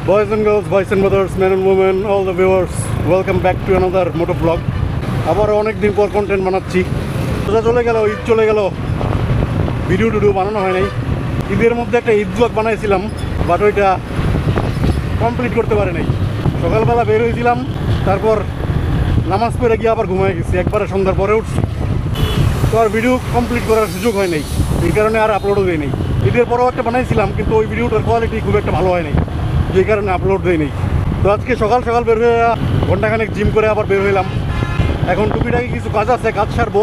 Boys and girls, boys and mothers, men and women, all the viewers, welcome back to another moto vlog. আবার অনেক দিন পর content বানাচ্ছি। রোজা চলে গেল, ঈদ চলে গেল, ভিডিও টুডিও বানানো হয় নাই। ঈদের মধ্যে একটা ঈদ ব্লগ বানাইছিলাম, বাট ওইটা কমপ্লিট করতে পারে নাই। সকালবেলা বের হয়েছিলাম, তারপর নামাজ পড়ে গিয়ে আবার ঘুমায় গেছি, একবারে সন্ধ্যার পরে উঠছি। তো আর ভিডিও কমপ্লিট করার সুযোগ হয় নাই, এই কারণে আর আপলোডও দিই নাই। ঈদের পরেও একটা বানাইছিলাম, কিন্তু ওই ভিডিওটার কোয়ালিটি খুব একটা ভালো হয় নাই, যেই কারণে আপলোড দিই নাই। তো আজকে সকাল সকাল বের হয়ে ঘন্টাখানেক জিম করে আবার বের হইলাম। এখন টুপিটাকে কিছু কাজ আছে, কাজ সারবো।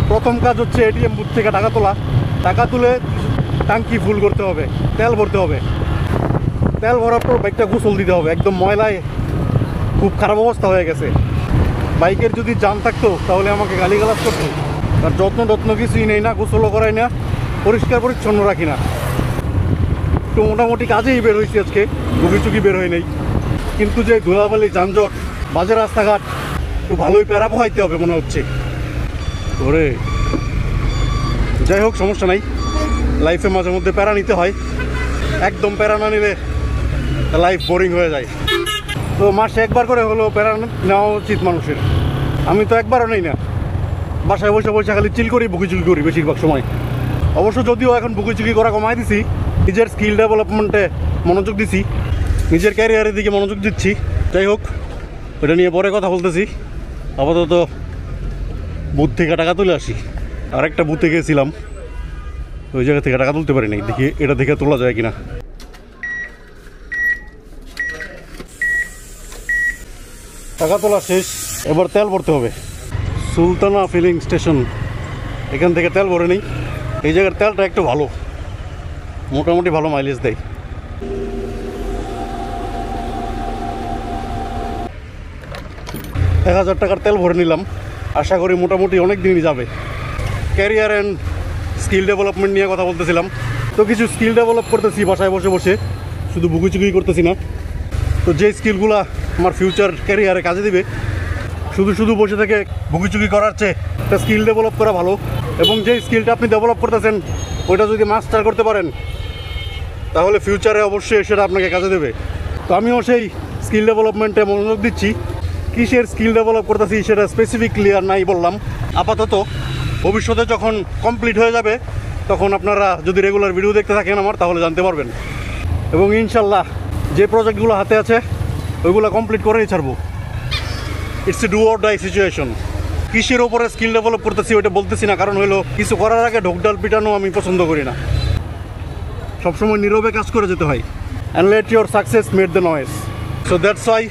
প্রথম কাজ হচ্ছে এটিএম বুথ থেকে টাকা তোলা। টাকা তুলে ট্যাঙ্কি ফুল করতে হবে, তেল ভরতে হবে। তেল ভরার পর বাইকটা গোসল দিতে হবে, একদম ময়লায় খুব খারাপ অবস্থা হয়ে গেছে। বাইকের যদি জাম থাকতো তাহলে আমাকে গালিগালাজ করতো। আর যত্ন কিছুই নেই না, গোসলও করাই না, পরিষ্কার পরিচ্ছন্ন রাখি না। তো মোটামুটি কাজেই বের হয়েছি আজকে, চুকি বের হয়ে নেই। কিন্তু যে ধুলাবালি, যানজট, বাজে রাস্তাঘাট, একটু ভালোই প্যারা পোহাইতে হবে মনে হচ্ছে। ওরে যাই হোক, সমস্যা নাই, লাইফে মাঝে মধ্যে প্যারা নিতে হয়। একদম প্যারা না নিলে লাইফ বোরিং হয়ে যায়। তো মাসে একবার করে হলো প্যারা নেওয়া উচিত মানুষের। আমি তো একবারও নেই না, বাসায় বসে বসে খালি চিল করি, বুকিচুকি করি বেশিরভাগ সময়। অবশ্য যদিও এখন বুকিচুকি করা কমাই দিছি, নিজের স্কিল ডেভেলপমেন্টে মনোযোগ দিছি, নিজের ক্যারিয়ারের দিকে মনোযোগ দিচ্ছি। যাই হোক, ওটা নিয়ে পরে কথা বলতেছি। আপাতত বুথ থেকে টাকা তুলে আসি। আরেকটা বুথে গিয়েছিলাম, ওই জায়গা থেকে টাকা তুলতে পারি নাই, দেখি এটা দেখে তোলা যায় কিনা। টাকা তোলা শেষ, এবার তেল ভরতে হবে। সুলতানা ফিলিং স্টেশন, এখান থেকে তেল ভরে নেই। এই জায়গার তেলটা একটু ভালো, মোটামুটি ভালো মাইলেজ দেয়। ৳1000 টাকার তেল ভরে নিলাম, আশা করি মোটামুটি অনেক দিনই যাবে। ক্যারিয়ার অ্যান্ড স্কিল ডেভেলপমেন্ট নিয়ে কথা বলতেছিলাম, তো কিছু স্কিল ডেভেলপ করতেছি বাসায় বসে বসে, শুধু বুকিচুকি করতেছি না। তো যে স্কিলগুলো আমার ফিউচার ক্যারিয়ারে কাজে দিবে, শুধু বসে থেকে বুকিচুকি করার চেয়ে একটা স্কিল ডেভেলপ করা ভালো। এবং যে স্কিলটা আপনি ডেভেলপ করতেছেন ওইটা যদি মাস্টার করতে পারেন তাহলে ফিউচারে অবশ্যই সেটা আপনাকে কাজে দেবে। তো আমিও সেই স্কিল ডেভেলপমেন্টে মনোযোগ দিচ্ছি। কিসের স্কিল ডেভেলপ করতেছি সেটা স্পেসিফিকলি আর নাই বললাম। আপাতত ভবিষ্যতে যখন কমপ্লিট হয়ে যাবে তখন আপনারা যদি রেগুলার ভিডিও দেখতে থাকেন আমার, তাহলে জানতে পারবেন। এবং ইনশাল্লাহ যে প্রজেক্টগুলো হাতে আছে ওইগুলো কমপ্লিট করেই ছাড়বো। It's a do or die situation. কিসের ওপরে স্কিল ডেভেলপ করতেছি ওইটা বলতেছি না, কারণ হলো কিছু করার আগে ঢোকঢাল পিটানো আমি পছন্দ করি না। সবসময় নীরবে কাজ করে যেতে হয়। And let your success made the noise. So that's why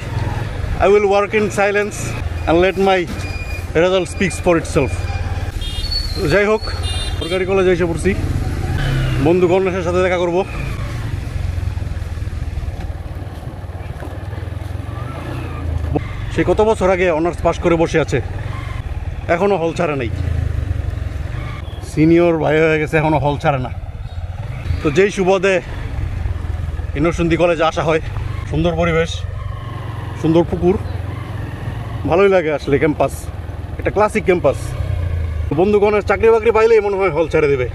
I will work in silence and let my result speaks for itself. যাই হোক, সরকারি কলেজে এসে পড়ছি, বন্ধু গণেশের সাথে দেখা করব। সে কত বছর আগে অনার্স পাস করে বসে আছে, এখনও হল ছাড়ে নাই। সিনিয়র ভাই হয়ে গেছে, এখনও হল ছাড়ে না। তো যেই সুবাদে ইনোসন্দি কলেজে আসা হয়, সুন্দর পরিবেশ, সুন্দর পুকুর, ভালোই লাগে আসলে। ক্যাম্পাস একটা ক্লাসিক ক্যাম্পাস। বন্ধুগণের চাকরি বাকরি পাইলেই মনে হয় হল ছেড়ে দেবে।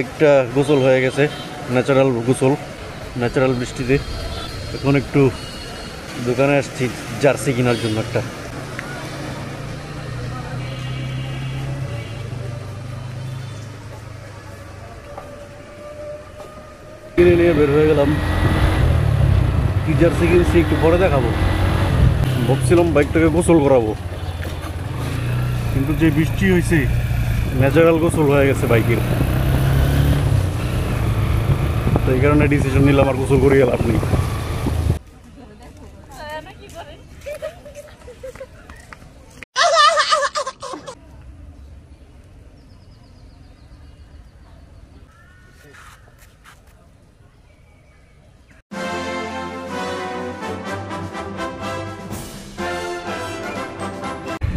একটা গোসল হয়ে গেছে, ন্যাচারাল গোসল, ন্যাচারাল বৃষ্টিতে। এখন একটু দোকানে আসছি জার্সি কেনার জন্য। একটা কিনে নিয়ে বের হয়ে গেলাম। কি জার্সি কিনছি একটু পরে দেখাবো। ভাবছিলাম বাইকটাকে গোসল করাবো, কিন্তু যে বৃষ্টি হয়েছে ন্যাচারাল গোসল হয়ে গেছে বাইকের, তো এই কারণে ডিসিশন নিলাম আর গোসল করিয়ে লাভ নেই।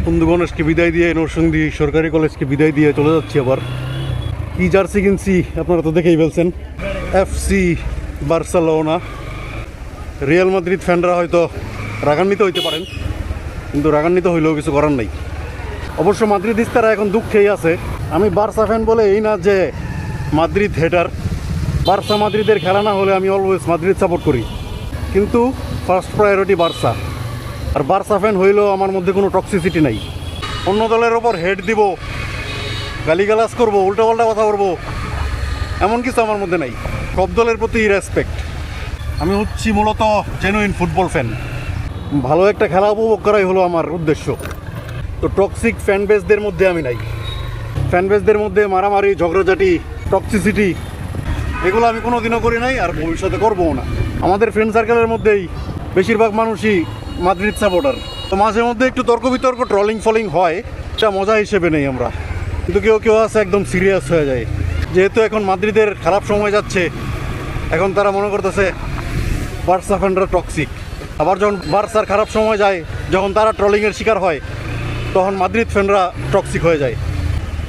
বন্ধু গণেশকে বিদায় দিয়ে নরসিংদী সরকারি কলেজকে বিদায় দিয়ে চলে যাচ্ছি। আবার কি জার্সি কিনছি আপনারা তো দেখেই ফেলছেন, এফসি বার্সেলোনা। রিয়াল মাদ্রিদ ফ্যানরা হয়তো রাগান্বিত হইতে পারেন, কিন্তু রাগান্বিত হইলেও কিছু করার নাই। অবশ্য মাদ্রিদিস্তারা এখন দুঃখেই আছে। আমি বার্সা ফ্যান বলে এই না যে মাদ্রিদ হেটার। বার্সা মাদ্রিদের খেলা না হলে আমি অলওয়েজ মাদ্রিদ সাপোর্ট করি, কিন্তু ফার্স্ট প্রায়োরিটি বার্সা। আর বার্সা ফ্যান হইলেও আমার মধ্যে কোনো টক্সিসিটি নাই। অন্য দলের ওপর হেড দিব, গালিগালাজ করবো, উল্টোপাল্টা কথা বলবো, এমন কিছু আমার মধ্যে নাই। সব দলের প্রতি রেসপেক্ট। আমি হচ্ছি মূলত জেনুইন ফুটবল ফ্যান। ভালো একটা খেলা উপভোগ করাই হলো আমার উদ্দেশ্য। তো টক্সিক ফ্যান বেসদের মধ্যে আমি নাই। ফ্যান বেসদের মধ্যে মারামারি, ঝগড়াঝাটি, টক্সিসিটি, এগুলো আমি কোনো দিনও করি নাই, আর ভবিষ্যতে করবও না। আমাদের ফ্রেন্ড সার্কেলের মধ্যেই বেশিরভাগ মানুষই মাদ্রিদ সাপোর্টার। তো মাঝে মধ্যে একটু তর্ক বিতর্ক, ট্রলিং ফলিং হয়, এটা মজা হিসেবে নেই আমরা। কিন্তু কেউ কেউ আছে একদম সিরিয়াস হয়ে যায়। যেহেতু এখন মাদ্রিদের খারাপ সময় যাচ্ছে, এখন তারা মনে করতেছে বার্সা ফ্যানরা টক্সিক। আবার যখন বার্সার খারাপ সময় যায়, যখন তারা ট্রলিংয়ের শিকার হয়, তখন মাদ্রিদ ফ্যানরা টক্সিক হয়ে যায়।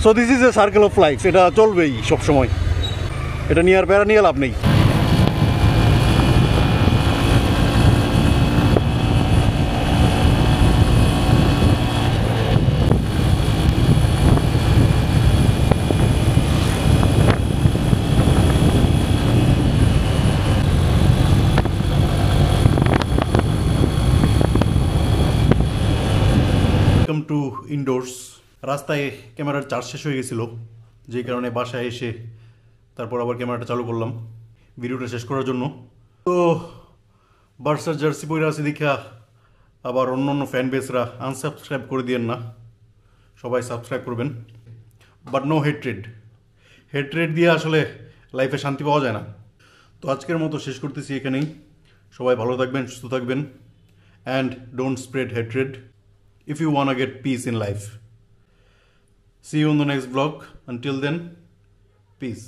So this is a circle of life. এটা চলবেই সবসময়, এটা নিয়ে আর প্যারা নিয়ে লাভ নেই। Welcome to endorse. রাস্তায় ক্যামেরার চার্জ শেষ হয়ে গেছিলো, যেই কারণে বাসায় এসে তারপর আবার ক্যামেরাটা চালু করলাম ভিডিওটা শেষ করার জন্য। তো বার্সার জার্সি পরে আছে দেখা আবার অন্য অন্য ফ্যান বেসরা আনসাবস্ক্রাইব করে দিয়েন না, সবাই সাবস্ক্রাইব করবেন। But no hatred. হেট্রেড দিয়ে আসলে লাইফে শান্তি পাওয়া যায় না। তো আজকের মতো শেষ করতেছি এখানেই। সবাই ভালো থাকবেন, সুস্থ থাকবেন, and don't spread hatred if you want to get peace in life. See you on the next vlog. Until then, peace.